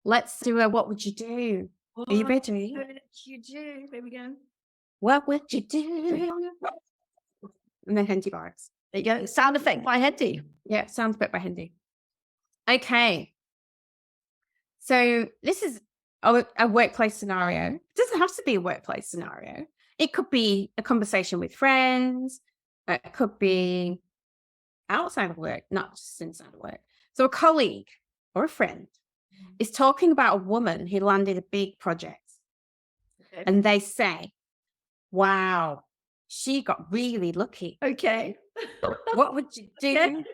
Let's do a what would you do? Are you ready? What would you do? There we go. What would you do? And then Hendy bars. There you go. Sound effect by Hendy. Yeah, sounds a bit by Hendy. Okay. So this is a workplace scenario. It doesn't have to be a workplace scenario. It could be a conversation with friends. It could be outside of work, not just inside of work. So a colleague or a friend is talking about a woman who landed a big project. Okay. And they say, wow, she got really lucky. Okay. What would you do?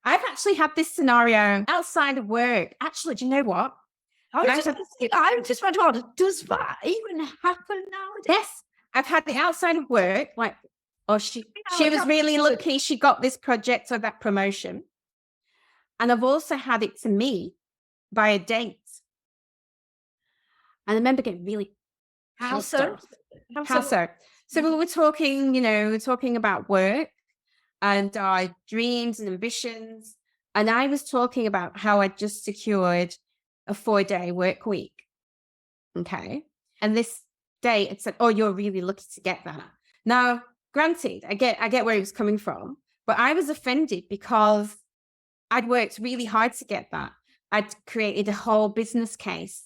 I've actually had this scenario outside of work. Actually, do you know what? I just want to wonder, does that even happen nowadays? Yes, I've had the outside of work, like, oh, she was really lucky she got this project or that promotion. And I've also had it to me by a date. And I remember getting really How so? How so? So we were talking, talking about work and our dreams and ambitions. And I was talking about how I just secured a 4-day work week. Okay. And this day it said, oh, you're really lucky to get that. Now, granted, I get where he was coming from, but I was offended because I'd worked really hard to get that. I'd created a whole business case.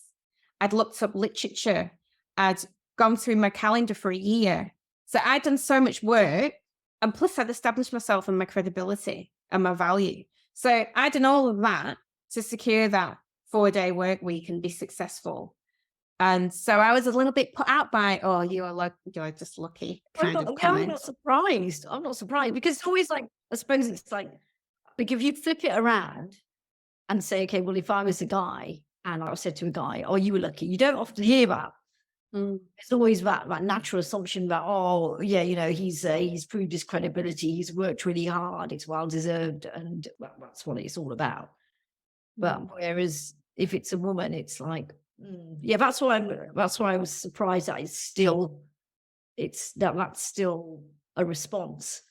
I'd looked up literature. I'd gone through my calendar for a year. So I'd done so much work. And plus I'd established myself and my credibility and my value. So I'd done all of that to secure that 4-day work week and be successful. And so I was a little bit put out by, oh, you're just lucky kind of comment. I'm not surprised. I'm not surprised because it's always like, I suppose it's like if you flip it around and say, okay, well, if I was a guy and I said to a guy, oh, you were lucky, you don't often hear that. It's always that natural assumption that, oh, yeah, he's proved his credibility, he's worked really hard, it's well deserved, and that's what it's all about. But whereas if it's a woman, it's like, yeah, that's why I was surprised that that's still a response.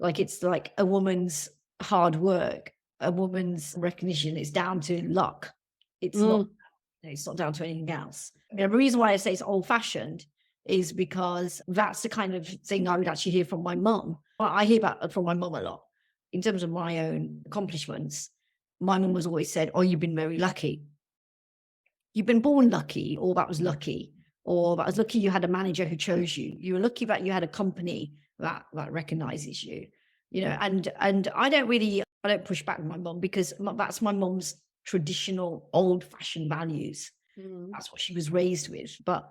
Like it's like a woman's hard work, a woman's recognition. It's down to luck. It's not down to anything else. The reason why I say it's old-fashioned is because that's the kind of thing I would actually hear from my mum. Well, I hear about from my mum a lot. In terms of my own accomplishments, my mum was always said, oh, you've been very lucky. You've been born lucky, or that was lucky, or that was lucky you had a manager who chose you. You were lucky that you had a company that recognizes you, and I don't push back with my mum because that's my mum's traditional old-fashioned values. That's what she was raised with. But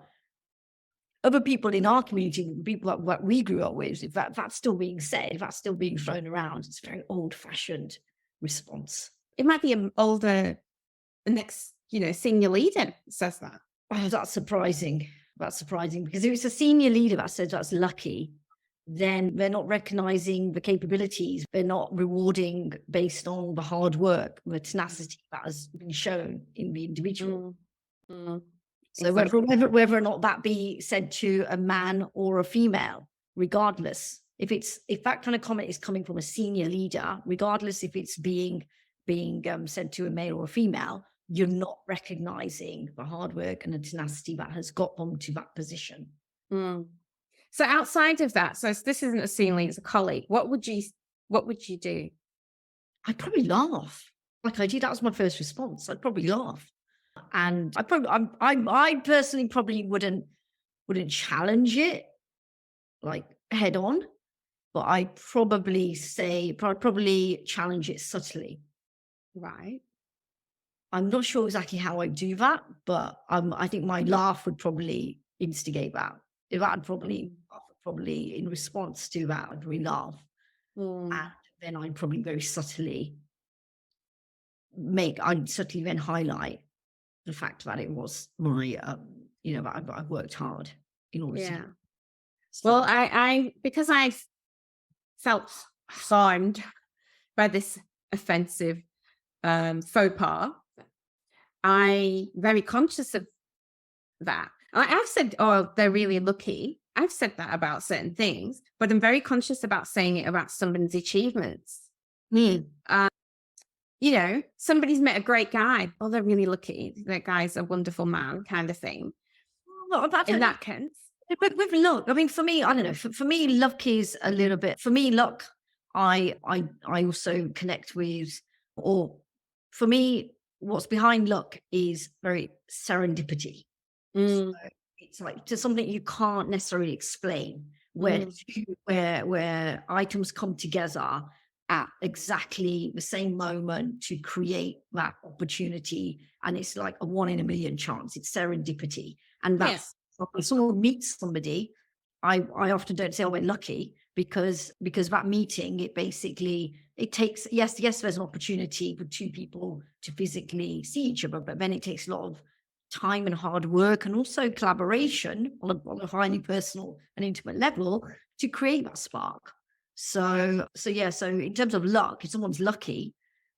other people in our community, people that we grew up with, if that's still being said, if that's still being thrown around, it's a very old-fashioned response. It might be an older, the next, senior leader says that. Oh, that's surprising. That's surprising because if it's a senior leader that says that's lucky, then they're not recognizing the capabilities. They're not rewarding based on the hard work, the tenacity that has been shown in the individual. So Exactly. whether or not that be said to a man or a female, regardless, if that kind of comment is coming from a senior leader, regardless if it's being said to a male or a female, you're not recognizing the hard work and the tenacity that has got them to that position. So outside of that, so this isn't a senior leader, it's a colleague. What would you do? I'd probably laugh. Like I did, that was my first response. I'd probably laugh. And I personally probably wouldn't challenge it like head on, but I'd probably challenge it subtly. Right. I'm not sure exactly how I do that, but I think my laugh would probably instigate that. If I'd probably in response to that, I'd really laugh, and then I'd probably very subtly then highlight the fact that it was my, that I worked hard in order to. Well, I because I felt harmed by this offensive faux pas, I'm very conscious of that. I've said, oh, they're really lucky. I've said that about certain things, but I'm very conscious about saying it about somebody's achievements. You know, somebody's met a great guy. Oh, they're really lucky. That guy's a wonderful man, kind of thing. Well, I In don't know. that sense. But with luck, I mean, for me, I don't know. For me, luck is a little bit. For me, luck, I also connect with, or for me, what's behind luck is very serendipity. So Mm, it's like just something you can't necessarily explain, where mm, where items come together at exactly the same moment to create that opportunity, and it's like a 1 in a million chance. It's serendipity, and yeah. that's when someone meets somebody. I often don't say, "Oh, we're lucky," because that meeting, it basically it takes yes, there's an opportunity for two people to physically see each other, but then it takes a lot of time and hard work and also collaboration on a highly personal and intimate level to create that spark. So yeah, so in terms of luck, if someone's lucky,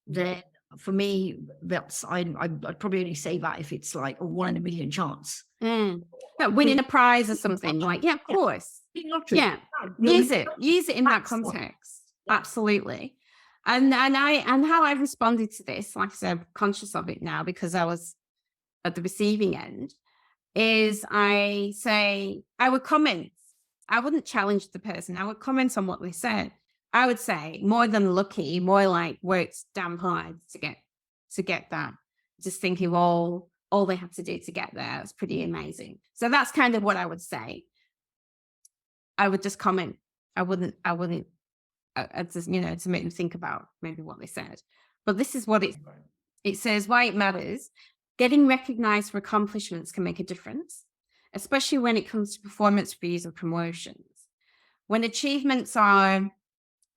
then for me, that's I'd probably only say that if it's like a 1 in a million chance. Mm. Yeah, winning a prize or something. Like, yeah, of Yeah, course. big lottery. Yeah. Yeah, Use it in that that's what- context. yeah. Absolutely. And how I responded to this, like I said, I'm conscious of it now because I was at the receiving end, is I say, I would comment. I wouldn't challenge the person. I would comment on what they said. I would say more than lucky, more like worked damn hard to get that. Just thinking, all they had to do to get there was pretty amazing. So that's kind of what I would say. I would just comment. I wouldn't, just, you know, to make them think about maybe what they said. But this is what it says, why it matters. Getting recognized for accomplishments can make a difference, especially when it comes to performance reviews or promotions. When achievements are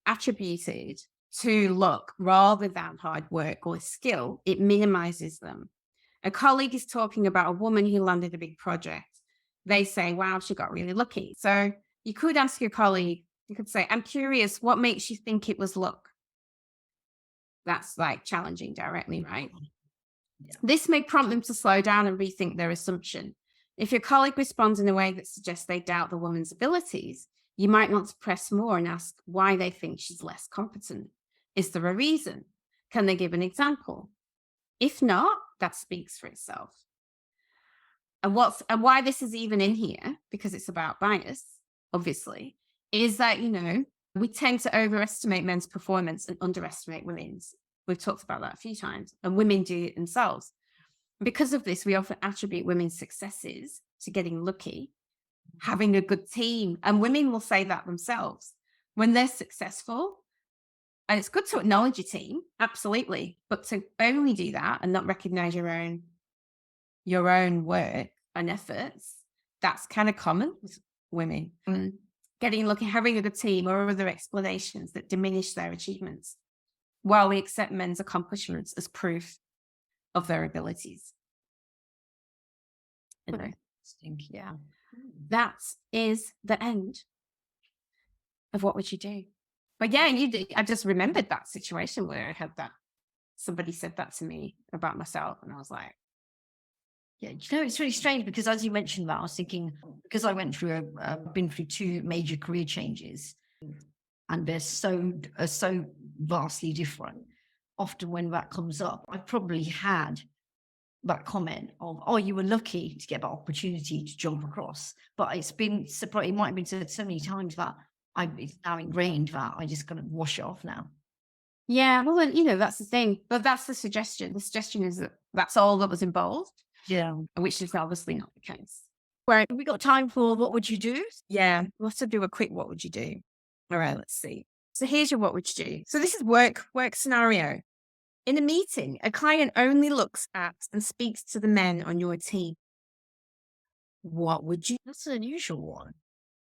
attributed to luck rather than hard work or skill, it minimizes them. A colleague is talking about a woman who landed a big project. They say, wow, she got really lucky. So you could ask your colleague, you could say, I'm curious, what makes you think it was luck? That's like challenging directly, right? Yeah. This may prompt them to slow down and rethink their assumption. If your colleague responds in a way that suggests they doubt the woman's abilities, you might want to press more and ask why they think she's less competent. Is there a reason? Can they give an example? If not, that speaks for itself. And why this is even in here, because it's about bias, obviously, is that, you know, we tend to overestimate men's performance and underestimate women's. We've talked about that a few times, and women do it themselves. Because of this, we often attribute women's successes to getting lucky, having a good team, and women will say that themselves. When they're successful, and it's good to acknowledge your team, absolutely, but to only do that and not recognize your own work and efforts, that's kind of common with women. Getting lucky, having a good team, or other explanations that diminish their achievements, while we accept men's accomplishments as proof of their abilities. You know, Yeah. that is the end of what would you do. But yeah, you did. I just remembered that situation where I had that. Somebody said that to me about myself, and I was like, Yeah, you know, it's really strange because as you mentioned that, I was thinking because I went through been through two major career changes, and they're so vastly different. Often when that comes up, I've probably had that comment of, "Oh, you were lucky to get that opportunity to jump across," but it's been surprised. It might have been said so many times that it's now ingrained that I just kind of wash it off now. yeah, well, then, you know, that's the thing. But that's the suggestion. The suggestion is that that's all that was involved, Yeah. which is obviously not the case. Right. Have we got time for what would you do? Yeah, let's do a quick what would you do? All right, let's see. So here's your what would you do. So this is work scenario. In a meeting, a client only looks at and speaks to the men on your team. What would you? That's an unusual one,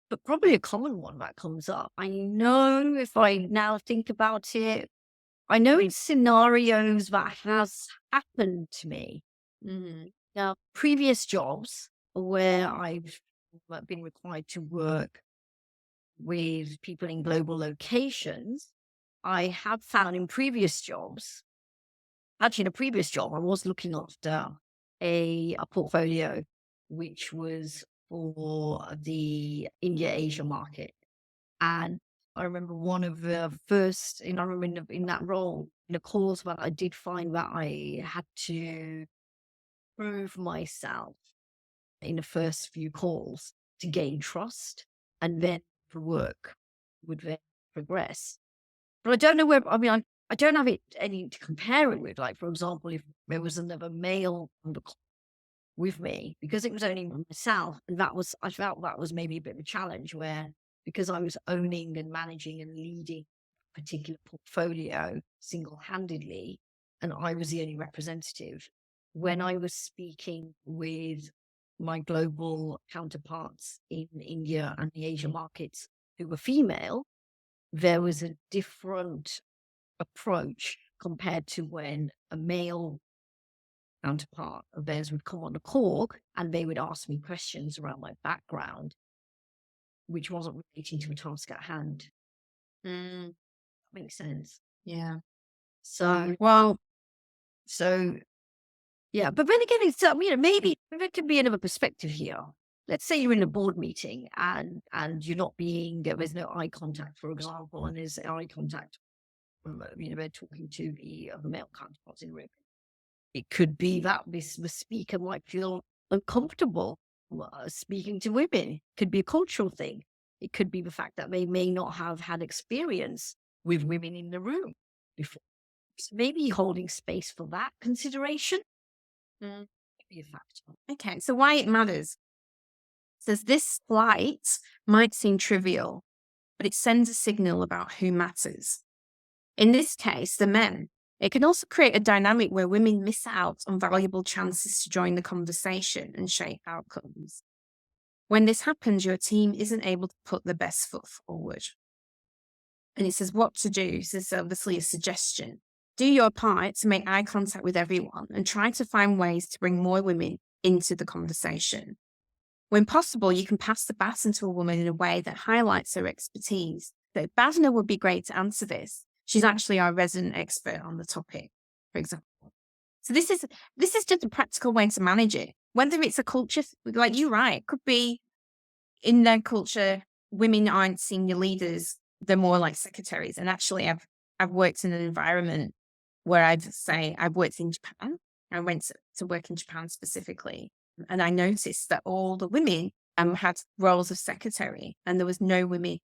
but probably a common one that comes up. I know if I now think about it, I know in scenarios that has happened to me. Now, previous jobs where I've been required to work with people in global locations, I have found in previous jobs, actually in a previous job, I was looking after a portfolio which was for the India Asia market. And I remember one of the first, I remember in that role, in the calls where I did find that I had to prove myself in the first few calls to gain trust, and then the work would then progress. But I don't know where, I don't have any to compare it with. Like, for example, if there was another male on the call with me, because it was only myself, and I felt that was maybe a bit of a challenge where, because I was owning and managing and leading a particular portfolio single-handedly, and I was the only representative, when I was speaking with my global counterparts in India and the Asia markets who were female, there was a different approach compared to when a male counterpart of theirs would come on the call and they would ask me questions around my background, which wasn't relating to a task at hand. Mm, That makes sense. yeah. So, Well, yeah, but then again, it's maybe there could be another perspective here. Let's say you're in a board meeting and you're not there's no eye contact, for example, and there's eye contact. They're talking to the other male counterparts in the room. It could be that the speaker might feel uncomfortable speaking to women. Could be a cultural thing. It could be the fact that they may not have had experience with women in the room before. So maybe holding space for that consideration could be a factor. okay. So why it matters. It says this flight might seem trivial, but it sends a signal about who matters. In this case, the men. It can also create a dynamic where women miss out on valuable chances to join the conversation and shape outcomes. When this happens, your team isn't able to put the best foot forward. And it says what to do. This is obviously a suggestion. Do your part to make eye contact with everyone and try to find ways to bring more women into the conversation. When possible, you can pass the baton to a woman in a way that highlights her expertise. So Bhavna would be great to answer this. She's actually our resident expert on the topic, for example. So this is just a practical way to manage it. Whether it's a culture, like you're right, it could be in their culture, women aren't senior leaders; they're more like secretaries. And actually, I've worked in an environment where I've worked in Japan. I went to work in Japan specifically, and I noticed that all the women had roles of secretary, and there was no women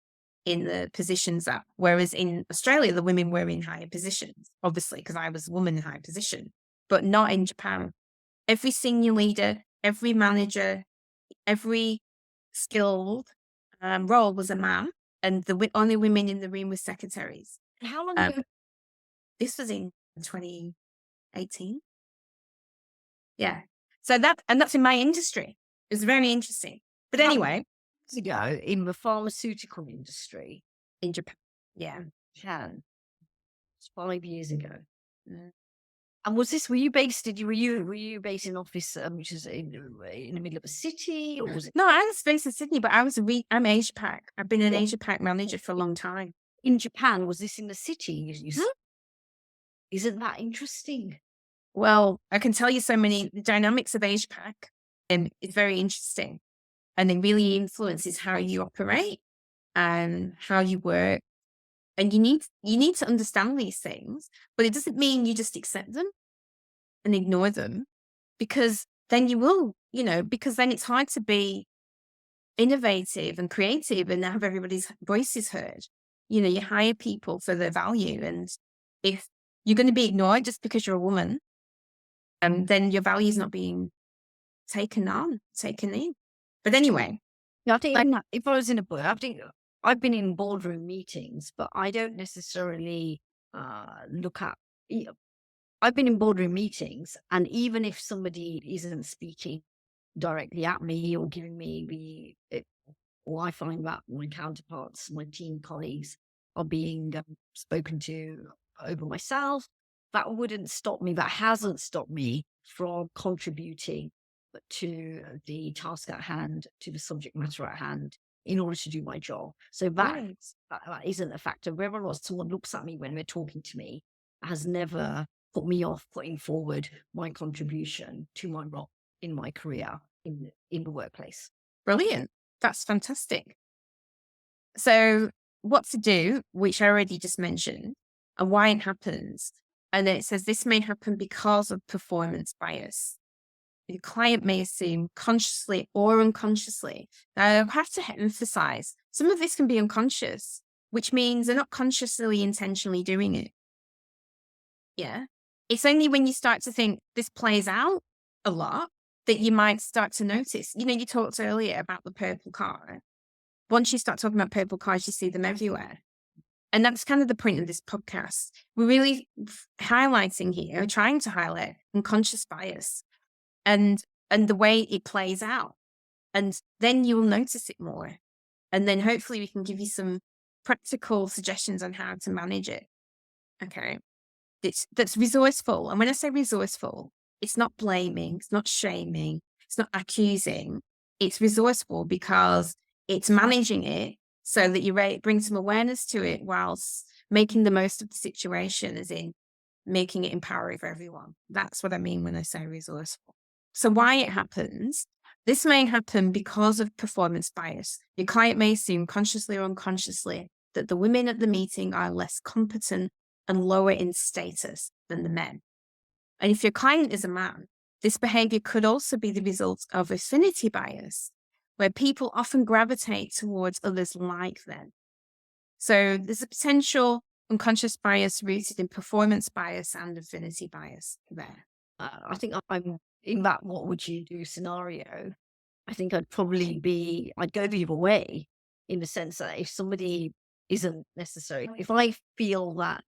in the positions whereas in Australia, the women were in higher positions, obviously, because I was a woman in high position, but not in Japan. Every senior leader, every manager, every skilled role was a man, and the only women in the room were secretaries. How long ago? This was in 2018. Yeah. So that's in my industry. It's very interesting. But anyway, Ago in the pharmaceutical industry in Japan. Yeah. Japan, it's 5 years ago. Mm. And were you based in office, which is in the middle of a city, or was it No, I was based in Sydney, but I'm Asia Pac. I've been an Asia Pac manager for a long time. in Japan? Was this in the city? Isn't that interesting? Well, I can tell you the dynamics of Asia Pac is very interesting. And it really influences how you operate and how you work. And you need to understand these things, but it doesn't mean you just accept them and ignore them, because then you will, because then it's hard to be innovative and creative and have everybody's voices heard. You hire people for their value. And if you're going to be ignored just because you're a woman, then your value is not being taken in. But anyway. Yeah, I think if I was in a board, I think I've been in boardroom meetings, but I don't necessarily look at. I've been in boardroom meetings, and even if somebody isn't speaking directly at me or giving me or I find that my counterparts, my team colleagues, are being spoken to over myself, that wouldn't stop me. That hasn't stopped me from contributing to the task at hand, to the subject matter at hand, in order to do my job. So that isn't a factor. Whether or not someone looks at me when they're talking to me has never put me off putting forward my contribution to my role in my career in the workplace. Brilliant. That's fantastic. So what to do, which I already just mentioned, and why it happens. And then it says this may happen because of performance bias. Your client may assume consciously or unconsciously. Now, I have to emphasize some of this can be unconscious, which means they're not consciously intentionally doing it. Yeah. It's only when you start to think this plays out a lot that you might start to notice. You talked earlier about the purple car. Once you start talking about purple cars, you see them everywhere. And that's kind of the point of this podcast. We're really highlighting here, trying to highlight unconscious bias and the way it plays out. And then you will notice it more. And then hopefully we can give you some practical suggestions on how to manage it. Okay. That's resourceful. And when I say resourceful, it's not blaming, it's not shaming, it's not accusing. It's resourceful because it's managing it so that you bring some awareness to it whilst making the most of the situation, as in making it empowering for everyone. That's what I mean when I say resourceful. So why it happens, this may happen because of performance bias. Your client may assume consciously or unconsciously that the women at the meeting are less competent and lower in status than the men. And if your client is a man, this behavior could also be the result of affinity bias, where people often gravitate towards others like them. So there's a potential unconscious bias rooted in performance bias and affinity bias there. I think I'm in that what would you do scenario. I think I'd go the other way, in the sense that if somebody isn't necessary, if I feel that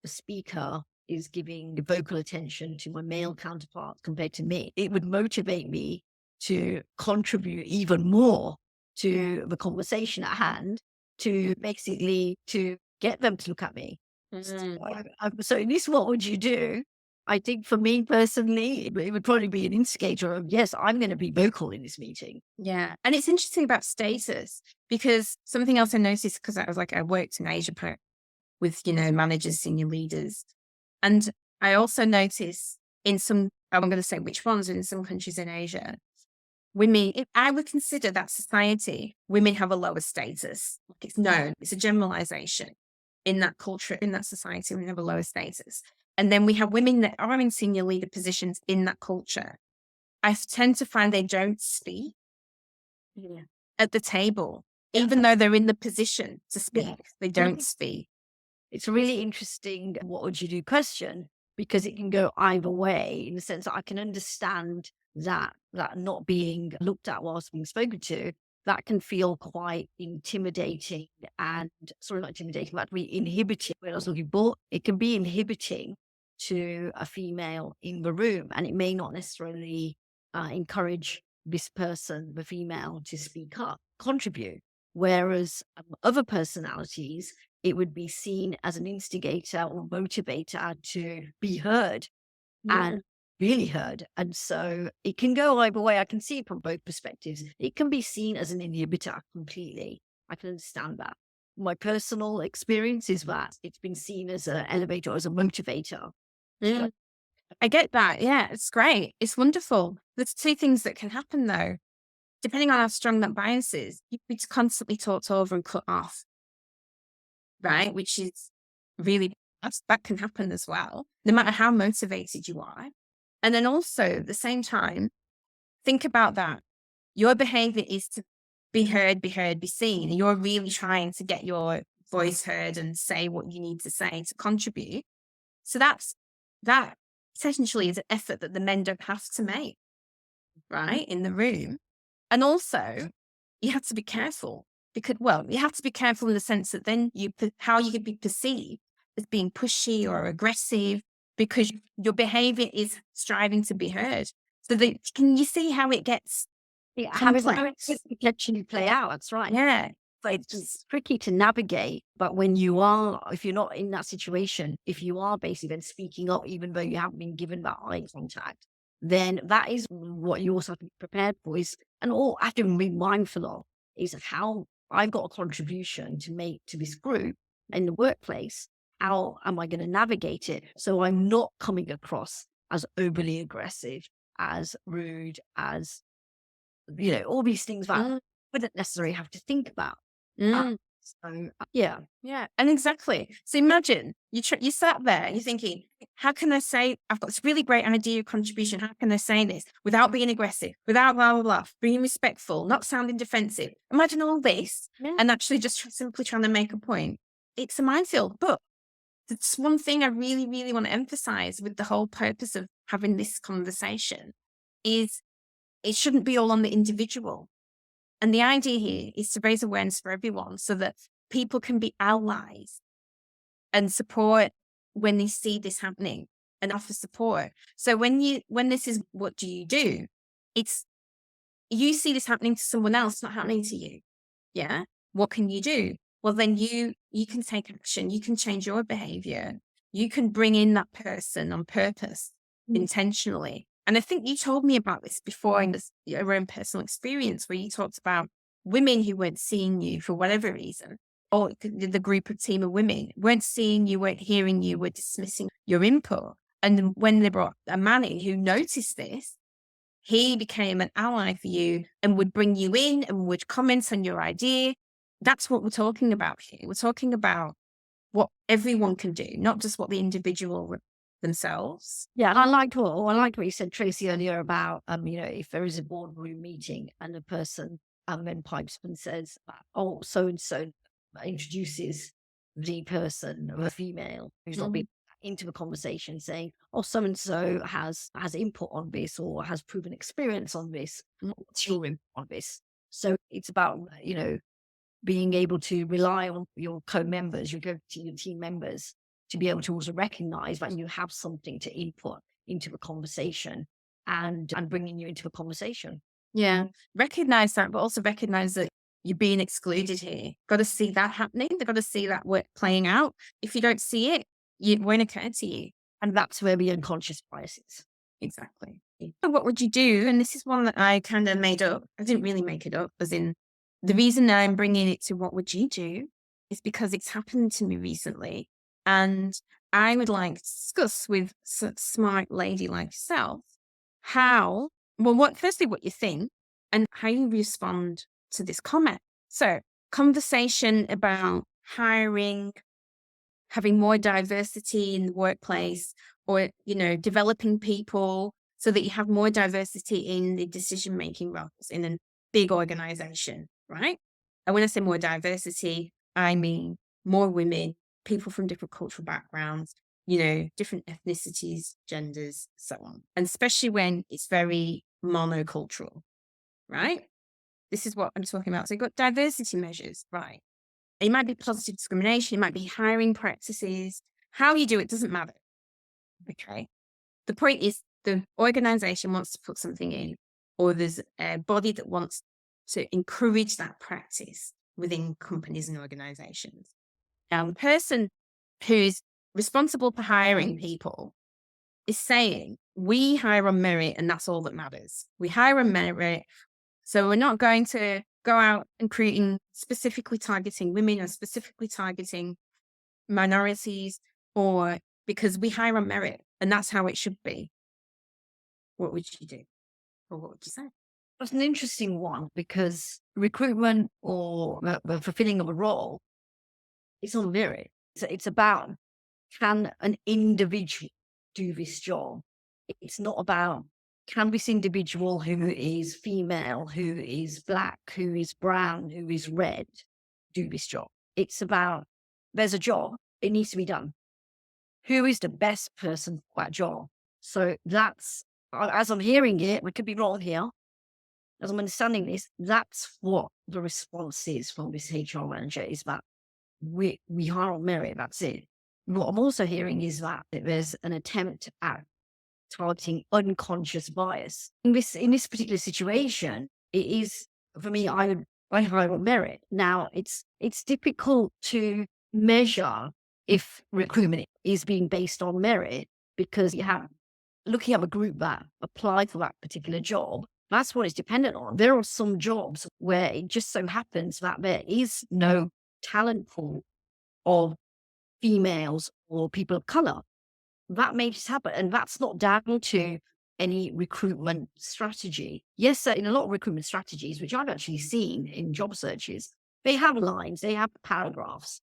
the speaker is giving vocal attention to my male counterpart compared to me, it would motivate me to contribute even more to the conversation at hand, to basically to get them to look at me. So in this, what would you do? I think for me personally, it would probably be an instigator of, yes, I'm going to be vocal in this meeting. Yeah. And it's interesting about status, because something else I noticed, because I worked in Asia Pac with, managers, senior leaders. And I also noticed I'm going to say which ones, in some countries in Asia, women, if I would consider that society, women have a lower status. It's known, it's a generalization in that culture, in that society, women have a lower status. And then we have women that are in senior leader positions in that culture. I tend to find they don't speak at the table, even though they're in the position to speak, they don't speak. It's a really interesting what would you do question, because it can go either way, in the sense that I can understand that not being looked at whilst being spoken to, that can feel quite intimidating and not intimidating, that be inhibiting. When I was looking for, it can be inhibiting to a female in the room, and it may not necessarily encourage this person, the female, to speak up, contribute. Whereas other personalities, it would be seen as an instigator or motivator to be heard and really heard. And so it can go either way. I can see it from both perspectives. It can be seen as an inhibitor completely. I can understand that. My personal experience is that it's been seen as an elevator, as a motivator. I get that. Yeah, it's great. It's wonderful. There's two things that can happen though. Depending on how strong that bias is, you could be constantly talked over and cut off, right? Which is really, that can happen as well, no matter how motivated you are. And then also at the same time, think about that. Your behavior is to be heard, be seen. And you're really trying to get your voice heard and say what you need to say to contribute. So that essentially is an effort that the men don't have to make, right, in the room. And also, you have to be careful because, you have to be careful in the sense that then how you could be perceived as being pushy or aggressive, because your behavior is striving to be heard. So can you see how it gets complex? It actually play out. That's right. Yeah. But it's tricky to navigate. But if you're not in that situation, if you are basically then speaking up, even though you haven't been given that eye contact, then that is what you also have to be prepared for. And all I have to be mindful of is how I've got a contribution to make to this group in the workplace. How am I going to navigate it so I'm not coming across as overly aggressive, as rude, as all these things that I wouldn't necessarily have to think about. So, yeah. Yeah, and exactly. So imagine you sat there, you're thinking, how can I say I've got this really great idea contribution? How can I say this without being aggressive, without blah blah blah, being respectful, not sounding defensive? Imagine all this, Yeah. and actually just simply trying to make a point. It's a minefield, but that's one thing I really, really want to emphasize with the whole purpose of having this conversation is it shouldn't be all on the individual. And the idea here is to raise awareness for everyone so that people can be allies and support when they see this happening and offer support. So when this is what do you do? It's you see this happening to someone else, not happening to you. Yeah. What can you do? Well, then you can take action. You can change your behavior. You can bring in that person on purpose, intentionally. And I think you told me about this before in your own personal experience, where you talked about women who weren't seeing you for whatever reason, or the group of team of women weren't seeing you, weren't hearing you, were dismissing your input. And when they brought a man in who noticed this, he became an ally for you and would bring you in and would comment on your idea. That's what we're talking about here. We're talking about what everyone can do, not just what the individual themselves. Yeah, and I liked what you said, Tracy, earlier about if there is a boardroom meeting and a person then pipes up and says, "Oh, so and so," introduces the person, or a female who's not been into the conversation, saying, "Oh, so and so has input on this or has proven experience on this. What's your input on this?" So it's about being able to rely on your co-members, your team members, to be able to also recognize that you have something to input into the conversation and bringing you into the conversation. Yeah. Recognize that, but also recognize that you're being excluded here. Got to see that happening. They've got to see that work playing out. If you don't see it, it won't occur to you. And that's where the unconscious bias is. Exactly. So what would you do? And this is one that I kind of made up. I didn't really make it up, as in the reason I'm bringing it to what would you do is because it's happened to me recently. And I would like to discuss with a smart lady like yourself firstly, what you think and how you respond to this comment. So conversation about hiring, having more diversity in the workplace, or, developing people so that you have more diversity in the decision-making roles in a big organization, right? And when I say more diversity, I mean more women, people from different cultural backgrounds, different ethnicities, genders, so on. And especially when it's very monocultural, right? This is what I'm talking about. So you've got diversity measures, right? It might be positive discrimination, it might be hiring practices. How you do it doesn't matter. Okay. The point is the organization wants to put something in, or there's a body that wants to encourage that practice within companies and organizations. Now, the person who's responsible for hiring people is saying, we hire on merit and that's all that matters. We hire on merit. So we're not going to go out and creating specifically targeting women or specifically targeting minorities, or because we hire on merit and that's how it should be. What would you do? Or what would you say? That's an interesting one because recruitment or the fulfilling of a role, it's on merit. So it's about, can an individual do this job? It's not about, can this individual who is female, who is black, who is brown, who is red, do this job? It's about, there's a job, it needs to be done. Who is the best person for that job? So that's, as I'm hearing it, we could be wrong here. As I'm understanding this, that's what the response is from this HR manager, is that we hire on merit, that's it. What I'm also hearing is that there's an attempt at targeting unconscious bias. In this particular situation, it is, for me, I hire on merit. Now, it's difficult to measure if recruitment is being based on merit, because you have, looking at a group that applied for that particular job, that's what it's dependent on. There are some jobs where it just so happens that there is no talent pool of females or people of color. That may just happen. And that's not down to any recruitment strategy. Yes, in a lot of recruitment strategies, which I've actually seen in job searches, They have lines, they have paragraphs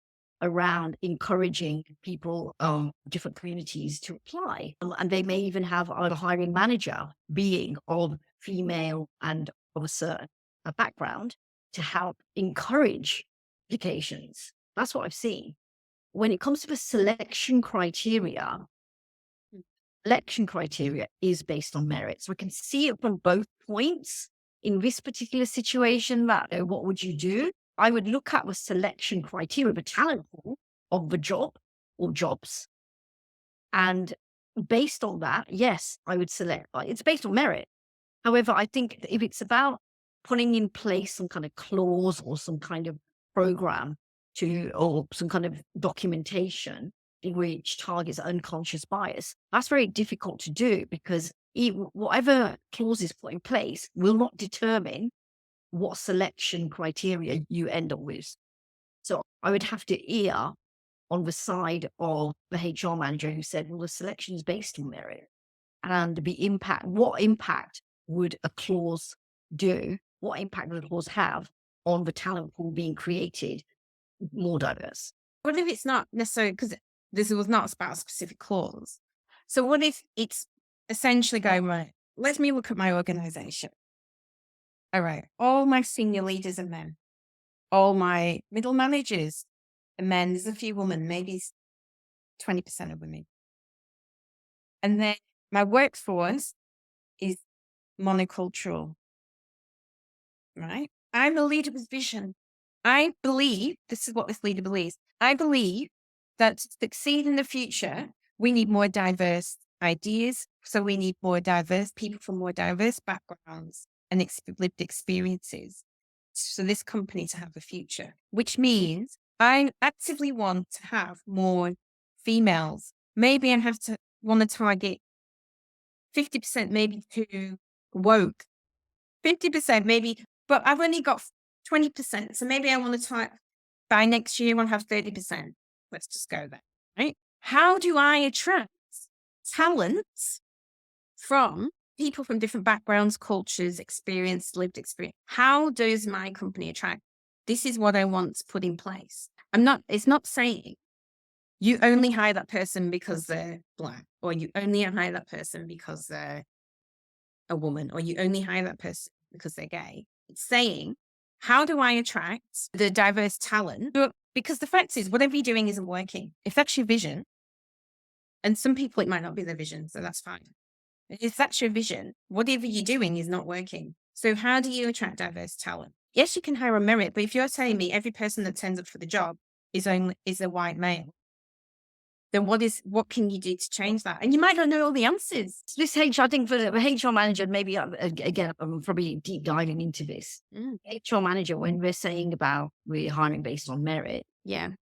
around encouraging people of different communities to apply. And they may even have a hiring manager being of female and of a certain background to help encourage applications. That's what I've seen. When it comes to the selection criteria is based on merit. So we can see it from both points. In this particular situation, that what would you do? I would look at the selection criteria, the talent pool of the job or jobs. And based on that, yes, I would select. It's based on merit. However, I think if it's about putting in place some kind of clause or some kind of program or some kind of documentation which targets unconscious bias, that's very difficult to do because whatever clause is put in place will not determine what selection criteria you end up with. So I would have to err on the side of the HR manager who said, well, the selection is based on merit. And what impact would a clause do? What impact would a clause have on the talent pool being created more diverse? What if it's not necessarily, because this was not about a specific clause. So what if it's essentially going, right, let me look at my organization. All right, all my senior leaders are men. All my middle managers are men. There's a few women, maybe 20% of women. And then my workforce is monocultural, right? I'm a leader with vision. I believe, this is what this leader believes, I believe that to succeed in the future, we need more diverse ideas. So we need more diverse people from more diverse backgrounds and lived experiences. So this company to have a future, which means I actively want to have more females. Maybe I want to target 50% maybe to woke, 50% maybe, but I've only got 20%. So maybe I want to type by next year, I want to have 30%. Let's just go there, right? How do I attract talents from people from different backgrounds, cultures, lived experience? How does my company attract? This is what I want to put in place. It's not saying you only hire that person because they're Black, or you only hire that person because they're a woman, or you only hire that person because they're gay. It's saying, how do I attract the diverse talent? Because the fact is, whatever you're doing isn't working. If that's your vision, and some people, it might not be their vision, so that's fine. If that's your vision, whatever you're doing is not working. So how do you attract diverse talent? Yes, you can hire on merit, but if you're telling me every person that turns up for the job is a white male, then what can you do to change that? And you might not know all the answers. This I think for the HR manager, maybe again, I'm probably deep diving into this. HR manager, when we're saying about we're hiring based on merit,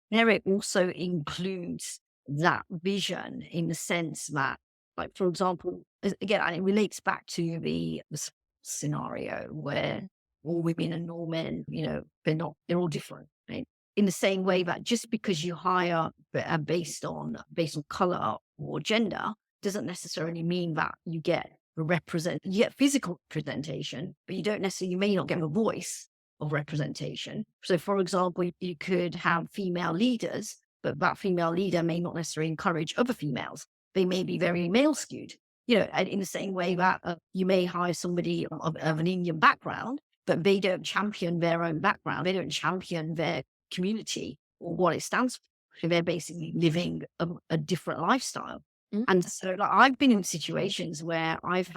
merit also includes that vision in the sense that, like, for example, again, and it relates back to the scenario where all women and all men, they're all different, right? In the same way that just because you hire based on color or gender doesn't necessarily mean that you get physical representation, but you may not get a voice of representation. So for example, you could have female leaders, but that female leader may not necessarily encourage other females. They may be very male skewed, and in the same way that you may hire somebody of an Indian background, but they don't champion their own background. They don't champion their community or what it stands for. So they're basically living a different lifestyle. And so I've been in situations where I've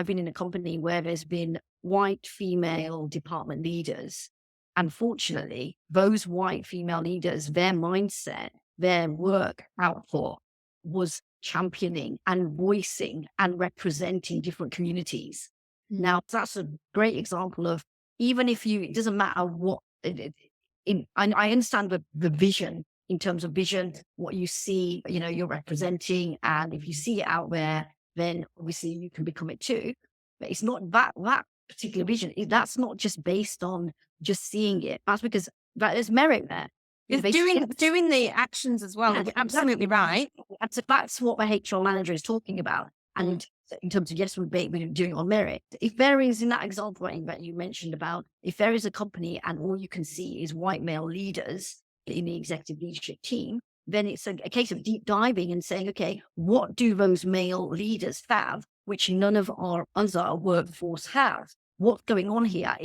been in a company where there's been white female department leaders. Unfortunately, those white female leaders, their mindset, their work output was championing and voicing and representing different communities. Now, that's a great example of, even if it doesn't matter what, I understand the vision, in terms of vision, what you see, you're representing. And if you see it out there, then obviously you can become it too. But it's not that particular vision. That's not just based on just seeing it. That's because there's merit there. It's doing the actions as well. Yeah, You're absolutely right. That's what the HR manager is talking about. And in terms of, yes, we're doing it on merit. If there is, in that example that you mentioned about, if there is a company and all you can see is white male leaders in the executive leadership team, then it's a case of deep diving and saying, okay, what do those male leaders have, which none of our other workforce have? What's going on here?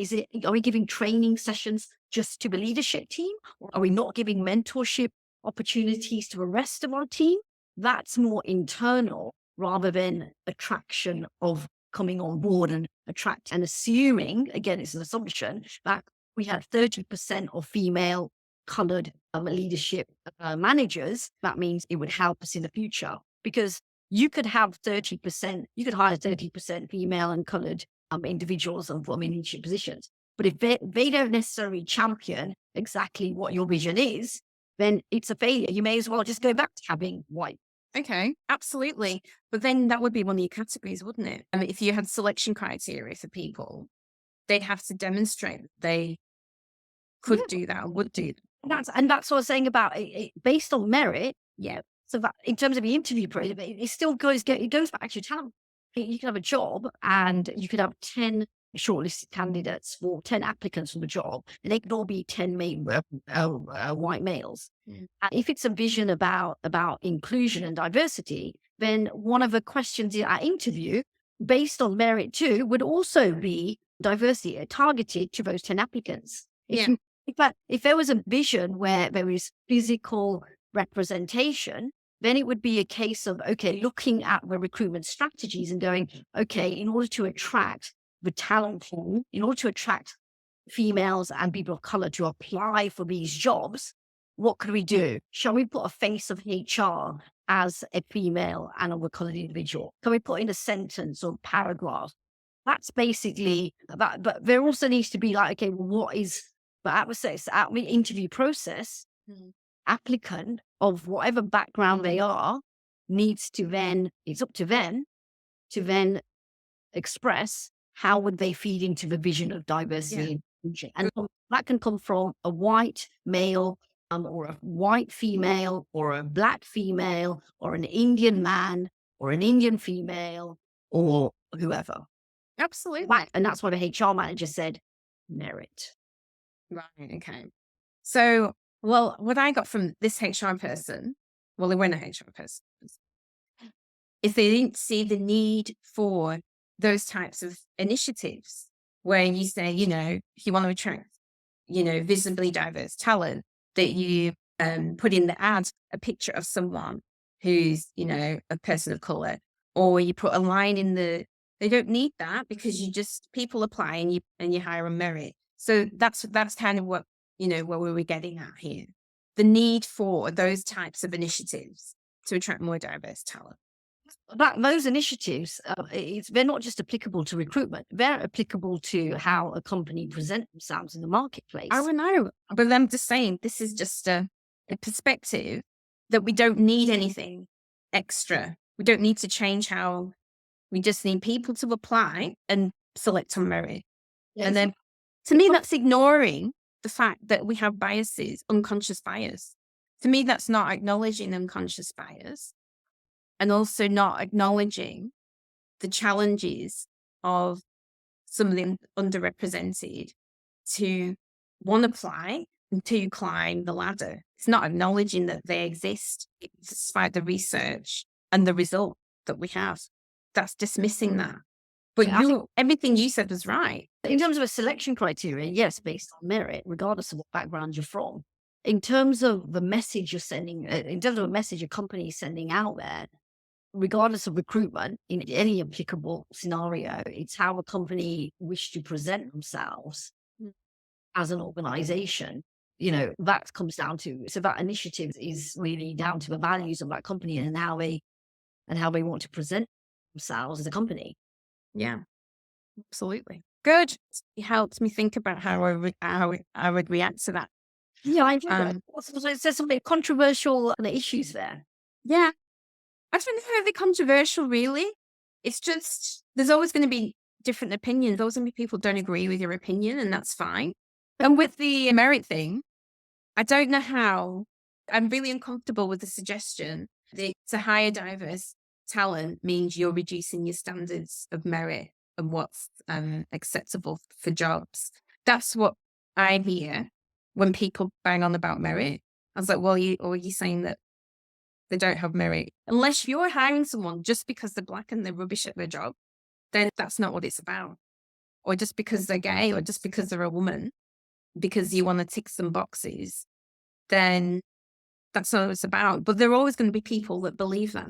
Are we giving training sessions just to the leadership team? Or are we not giving mentorship opportunities to the rest of our team? That's more internal rather than attraction of coming on board and attract and assuming, again, it's an assumption that we had 30% of female colored leadership managers. That means it would help us in the future, because you could have 30%, you could hire 30% female and colored individuals in leadership positions. But if they don't necessarily champion exactly what your vision is, then it's a failure. You may as well just go back to having white. Okay, absolutely. But then that would be one of your categories, wouldn't it? I mean, if you had selection criteria for people, they'd have to demonstrate that they could do that and would do that. That's what I was saying about it, based on merit. Yeah. So that in terms of the interview process, it still goes back to your talent. You can have a job and you could have 10 shortlisted candidates for 10 applicants for the job, and they could all be 10 white males. And if it's a vision about inclusion and diversity, then one of the questions in our interview, based on merit too, would also be diversity targeted to those 10 applicants. If there was a vision where there is physical representation, then it would be a case of, okay, looking at the recruitment strategies and going, okay, in order to attract the talent pool, in order to attract females and people of color to apply for these jobs, what could we do? Shall we put a face of HR as a female and a colored individual? Can we put in a sentence or paragraph? That's basically that. But there also needs to be like, okay, well, what is, but at the interview process, applicant of whatever background they are needs to then, it's up to them to then express how would they feed into the vision of diversity and inclusion. And that can come from a white male or a white female or a black female or an Indian man or an Indian female or whoever. Absolutely. And that's why the HR manager said merit. Right. Okay. So, well, what I got from this HR person, well, they weren't a HR person, is they didn't see the need for those types of initiatives where you say, if you want to attract, visibly diverse talent, that you put in the ad a picture of someone who's, a person of color, or you put a line in they don't need that, because people apply and you hire on merit. So that's kind of what, what we were getting at here. The need for those types of initiatives to attract more diverse talent. Those initiatives, they're not just applicable to recruitment, they're applicable to how a company presents themselves in the marketplace. I don't know, but I'm just saying this is just a perspective that we don't need anything extra. We don't need to change how, we just need people to apply and select on merit. Yes. And then to me, that's ignoring the fact that we have biases, unconscious bias. To me, that's not acknowledging unconscious bias. And also not acknowledging the challenges of some of the underrepresented to apply and to climb the ladder. It's not acknowledging that they exist despite the research and the result that we have. That's dismissing that. But everything you said was right. In terms of a selection criteria, yes, based on merit, regardless of what background you're from. In terms of the message you're sending, in terms of a message a company is sending out there, regardless of recruitment, in any applicable scenario, it's how a company wish to present themselves as an organization. That comes down to, so that initiative is really down to the values of that company and how they want to present themselves as a company. Yeah, absolutely. Good. It helps me think about how I would react to that. Yeah, I enjoy that. So there's some controversial issues there. Yeah. I don't know if they're controversial, really. It's just, there's always going to be different opinions. There's always going to be people who don't agree with your opinion, and that's fine. And with the merit thing, I don't know how, I'm really uncomfortable with the suggestion that to hire diverse talent means you're reducing your standards of merit and what's acceptable for jobs. That's what I hear when people bang on about merit. I was like, well, are you saying that they don't have merit? Unless you're hiring someone just because they're black and they're rubbish at their job, then that's not what it's about. Or just because they're gay, or just because they're a woman, because you want to tick some boxes, then that's not what it's about. But there are always going to be people that believe that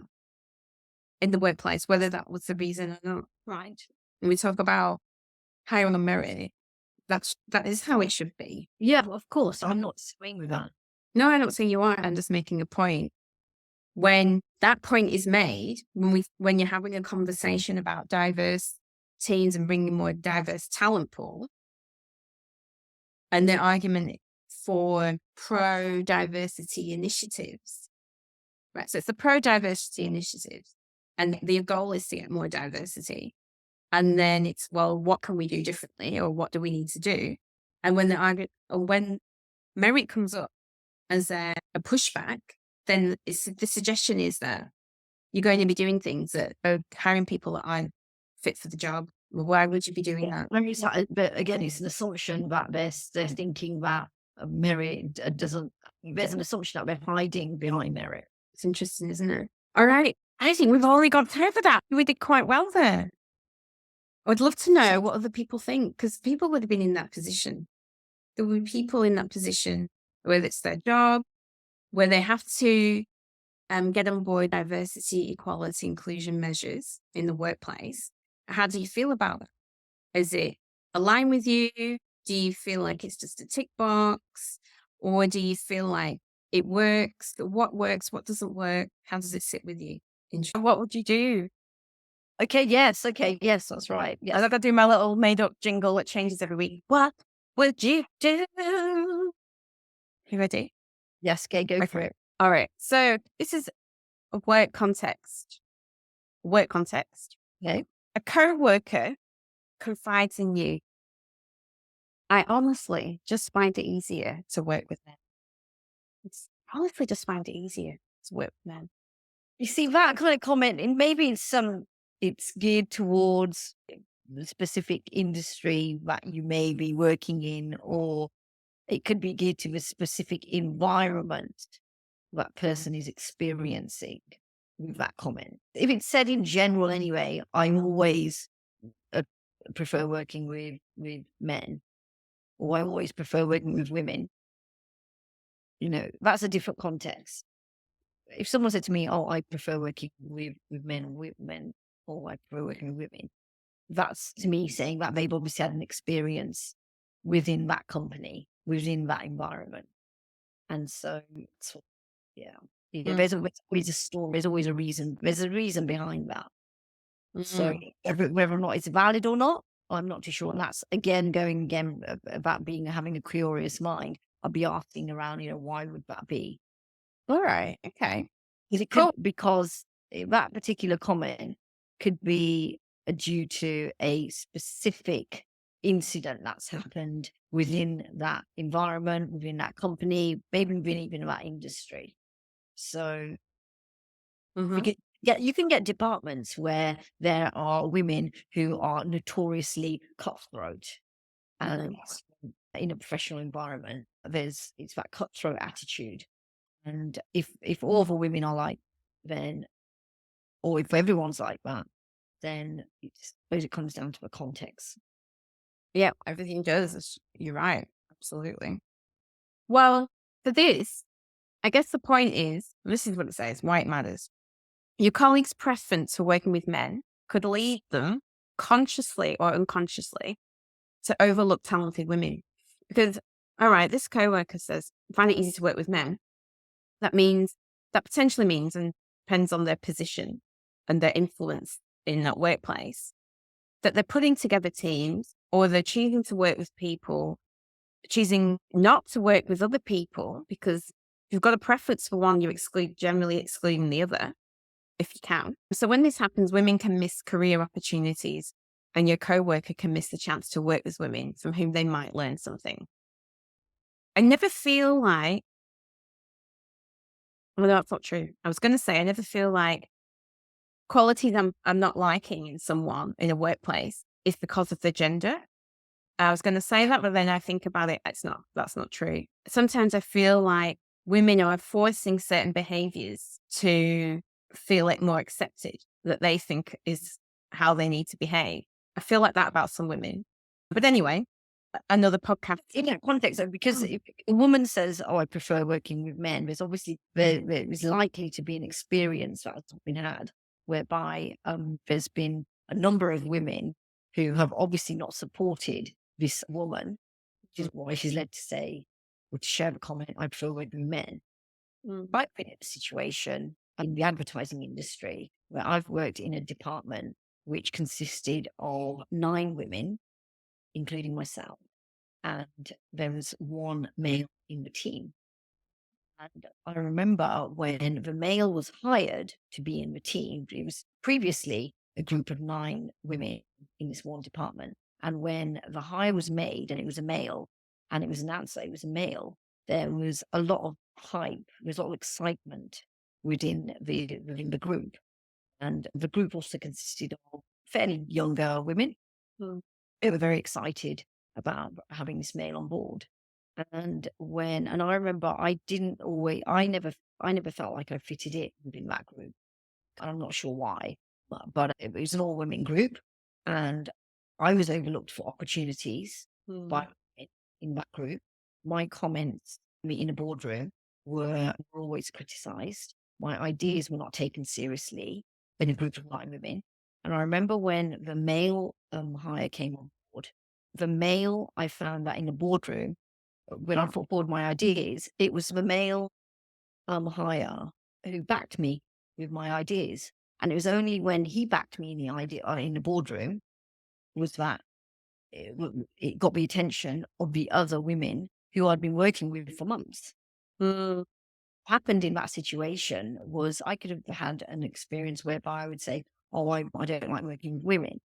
in the workplace, whether that was the reason or not. Right. When we talk about hiring on merit, that is how it should be. Yeah, of course. I'm not disagreeing with that. No, I don't say you are. I'm just making a point. When that point is made, when you're having a conversation about diverse teams and bringing more diverse talent pool, and the argument for pro-diversity initiatives, right? So it's the pro-diversity initiatives, and the goal is to get more diversity. And then it's, well, what can we do differently, or what do we need to do? And when merit comes up as a pushback, then the suggestion is that you're going to be doing things that are hiring people that aren't fit for the job. Well, why would you be doing that? But again, it's an assumption that they're thinking that merit doesn't. There's an assumption that they're hiding behind merit. It's interesting, isn't it? All right. I think we've already got through for that. We did quite well there. I'd love to know what other people think, because people would have been in that position. There would be people in that position, whether it's their job, where they have to get on board diversity, equality, inclusion measures in the workplace. How do you feel about that? Is it align with you? Do you feel like it's just a tick box? Or do you feel like it works? What works? What doesn't work? How does it sit with you? What would you do? Okay, yes, that's right. Yes. I got to do my little made-up jingle that changes every week. What would you do? You ready? Yes, okay, go for it. All right. So this is a work context. Okay. A coworker confides in you. I honestly just find it easier to work with men. Honestly just find it easier to work with men. You see that kind of comment, and maybe it's geared towards the specific industry that you may be working in, or it could be geared to a specific environment that person is experiencing with that comment. If it's said in general anyway, I always prefer working with men, or I always prefer working with women. You know, that's a different context. If someone said to me, oh, I prefer working with men, or I prefer working with women, that's to me saying that they've obviously had an experience within that company, within that environment. And so, yeah, there's always a story, there's always a reason, there's a reason behind that. So whether or not it's valid or not, I'm not too sure. And that's going about having a curious mind. I'll be asking around, why would that be? All right. Okay. Because that particular comment could be due to a specific incident that's happened within that environment, within that company, maybe even that industry. So you can get departments where there are women who are notoriously cutthroat, and in a professional environment, it's that cutthroat attitude. And if all the women are like, then, or if everyone's like that, then I suppose it comes down to the context. Yeah, everything does. You're right. Absolutely. Well, for this, I guess the point is, this is what it says, why it matters. Your colleague's preference for working with men could lead them, consciously or unconsciously, to overlook talented women. Because, all right, this coworker says, find it easy to work with men. That potentially means, and depends on their position and their influence in that workplace, that they're putting together teams, or they're choosing to work with people, choosing not to work with other people, because if you've got a preference for one, you're generally excluding the other, if you can. So when this happens, women can miss career opportunities, and your coworker can miss the chance to work with women from whom they might learn something. I never feel like, well, that's not true. I was going to say, I never feel like qualities I'm not liking in someone in a workplace is because of the gender. I was going to say that, but then I think about it. That's not true. Sometimes I feel like women are forcing certain behaviors to feel it more accepted, that they think is how they need to behave. I feel like that about some women. But anyway, another podcast. In that context, though, because if a woman says, "Oh, I prefer working with men," there's obviously there is likely to be an experience that has been had whereby there's been a number of women who have obviously not supported this woman, which is why she's led to say or to share the comment, "I prefer working with men." I've been in a situation in the advertising industry where I've worked in a department which consisted of 9 women, including myself, and there was 1 male in the team. And I remember when the male was hired to be in the team, it was previously a group of 9 women in this one department. And when the hire was made and it was a male, and it was announced that it was a male, there was a lot of hype, there was a lot of excitement within the group. And the group also consisted of fairly younger women. They were very excited about having this male on board. And I remember I never felt like I fitted in within that group. I'm not sure why, but it was an all women group, and I was overlooked for opportunities by women in that group. My comments in a boardroom were always criticised. My ideas were not taken seriously in a group of 9 women. And I remember when the male hire came on board, the male, I found that in the boardroom, when I put forward my ideas, it was the male hire who backed me with my ideas. And it was only when he backed me in the idea in the boardroom was that it got the attention of the other women who I'd been working with for months. What happened in that situation was I could have had an experience whereby I would say, "Oh, I don't like working with women,"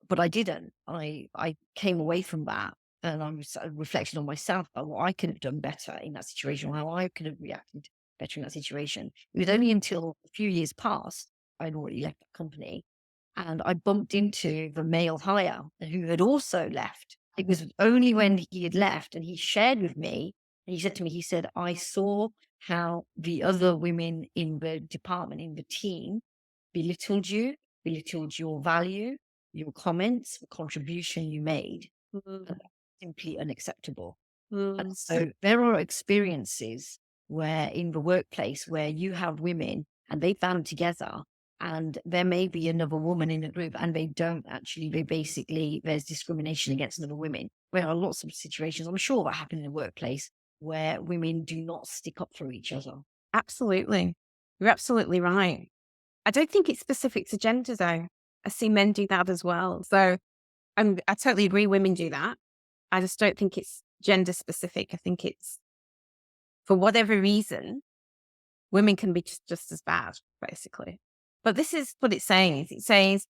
but I didn't. I came away from that, and I was reflecting on myself about what I could have done better in that situation, or how I could have reacted better in that situation. It was only until a few years passed, I'd already left that company, and I bumped into the male hire who had also left. It was only when he had left and he shared with me, and he said to me, he said, "I saw how the other women in the department, in the team, belittled you, belittled your value, your comments, the contribution you made, and that's simply unacceptable." And so there are experiences where in the workplace where you have women and they band together and there may be another woman in the group and there's discrimination against other women. There are lots of situations, I'm sure, that happen in the workplace where women do not stick up for each other. Absolutely. You're absolutely right. I don't think it's specific to gender, though. I see men do that as well. So I totally agree women do that. I just don't think it's gender specific. I think it's, for whatever reason, women can be just as bad, basically. But this is what it's saying. It says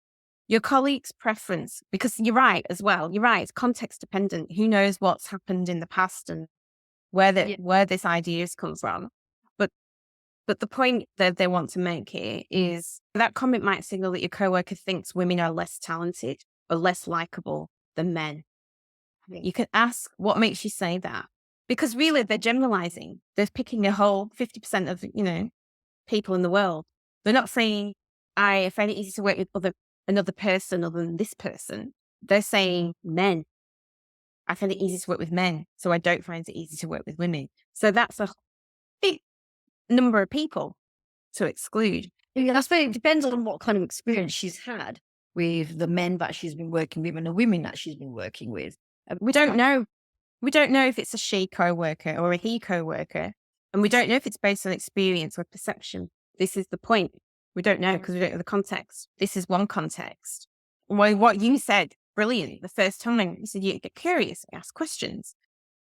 your colleague's preference, because you're right as well. You're right. It's context dependent. Who knows what's happened in the past and where this idea has come from. But the point that they want to make here is that comment might signal that your coworker thinks women are less talented or less likable than men. You can ask, what makes you say that? Because really they're generalizing. They're picking a whole 50% of, people in the world. They're not saying, I find it easy to work with another person other than this person. They're saying men. I find it easy to work with men, so I don't find it easy to work with women. So that's a big number of people to exclude. Yeah, I suppose it depends on what kind of experience she's had with the men that she's been working with and the women that she's been working with. We don't know. We don't know if it's a she co-worker or a he co-worker. And we don't know if it's based on experience or perception. This is the point. We don't know because we don't know the context. This is one context. Well, what you said, brilliant. The first time you said you get curious, you ask questions.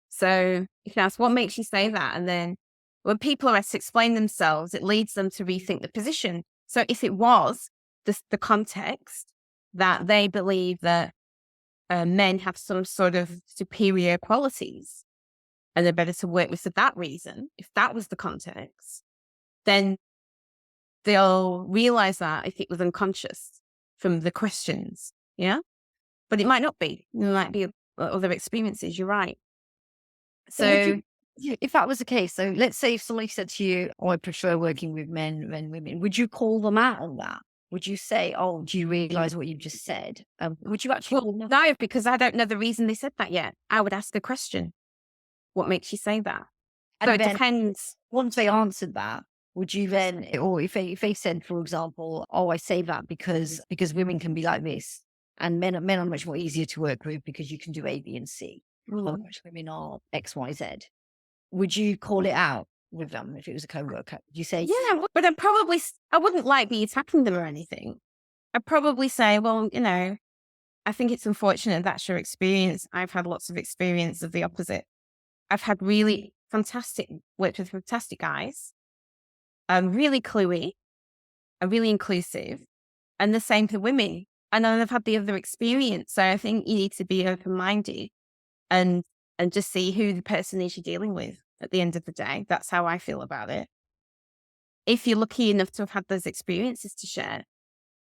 So you can ask, what makes you say that? And then when people are asked to explain themselves, it leads them to rethink the position. So if it was the context that they believe that men have some sort of superior qualities and they're better to work with for that reason, if that was the context, then they'll realize that if it was unconscious from the questions. Yeah. But it might not be. There might be other experiences. You're right. So would So if that was the case, so let's say if somebody said to you, "Oh, I prefer working with men than women," would you call them out on that? Would you say, "Oh, do you realize what you've just said?" Would you actually call them out? no, because I don't know the reason they said that yet. I would ask the question, what makes you say that? So And it then depends. once they answered that, would you then, or if they said, for example, "Oh, I say that because women can be like this, and men are much more easier to work with because you can do A, B, and C, which women are X, Y, Z." Would you call it out with them if it was a coworker? Would you say, Yeah, but I wouldn't like be attacking them or anything. I'd probably say, well, I think it's unfortunate that's your experience. I've had lots of experience of the opposite. I've had worked with fantastic guys, really cluey and really inclusive, and the same for women. And then I've had the other experience. So I think you need to be open-minded and just see who the person is you're dealing with at the end of the day. That's how I feel about it. If you're lucky enough to have had those experiences to share.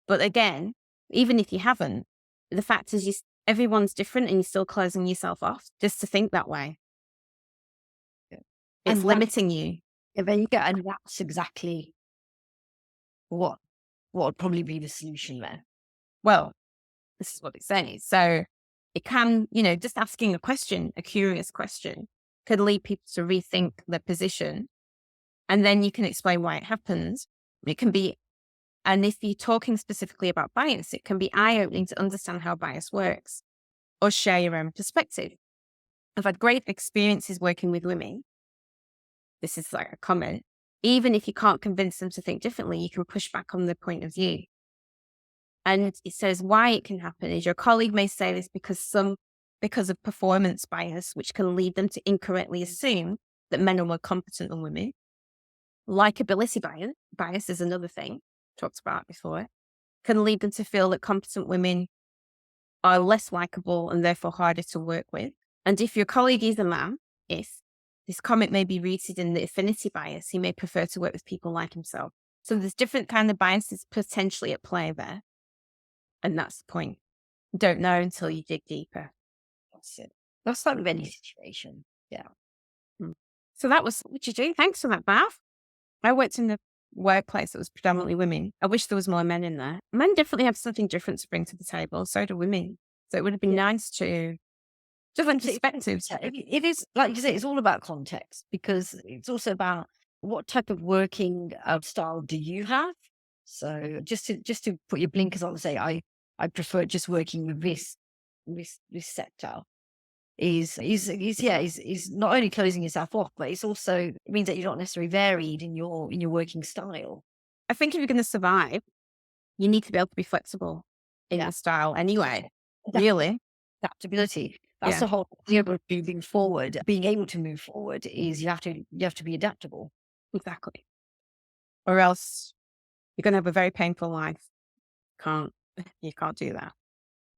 But again, even if you haven't, the fact is everyone's different and you're still closing yourself off just to think that way. Yeah. It's And limiting you. yeah, there you go. And that's exactly what would probably be the solution there. Well, this is what it says. So it can, just asking a question, a curious question, could lead people to rethink their position. And then you can explain why it happens. It can be, and if you're talking specifically about bias, it can be eye-opening to understand how bias works or share your own perspective. I've had great experiences working with women. This is like a comment. Even if you can't convince them to think differently, you can push back on their point of view. And it says why it can happen is your colleague may say this because of performance bias, which can lead them to incorrectly assume that men are more competent than women. Likability bias is another thing talked about before, can lead them to feel that competent women are less likable and therefore harder to work with. And if your colleague is a man, if this comment may be rooted in the affinity bias, he may prefer to work with people like himself. So there's different kind of biases potentially at play there. And that's the point. You don't know until you dig deeper. That's it. That's like with any situation. Yeah. So that was what you do. Thanks for that, Bath. I worked in a workplace that was predominantly women. I wish there was more men in there. Men definitely have something different to bring to the table. So do women. So it would have been nice to different perspectives. It is, like you say, it's all about context, because it's also about what type of working style do you have. So just to put your blinkers on and say, I prefer just working with this sector is not only closing yourself off, but it means that you're not necessarily varied in your working style. I think if you're going to survive, you need to be able to be flexible in your style anyway. Really. Adaptability. That's the whole idea of moving forward. Being able to move forward is you have to be adaptable. Exactly. Or else you're going to have a very painful life. You can't do that.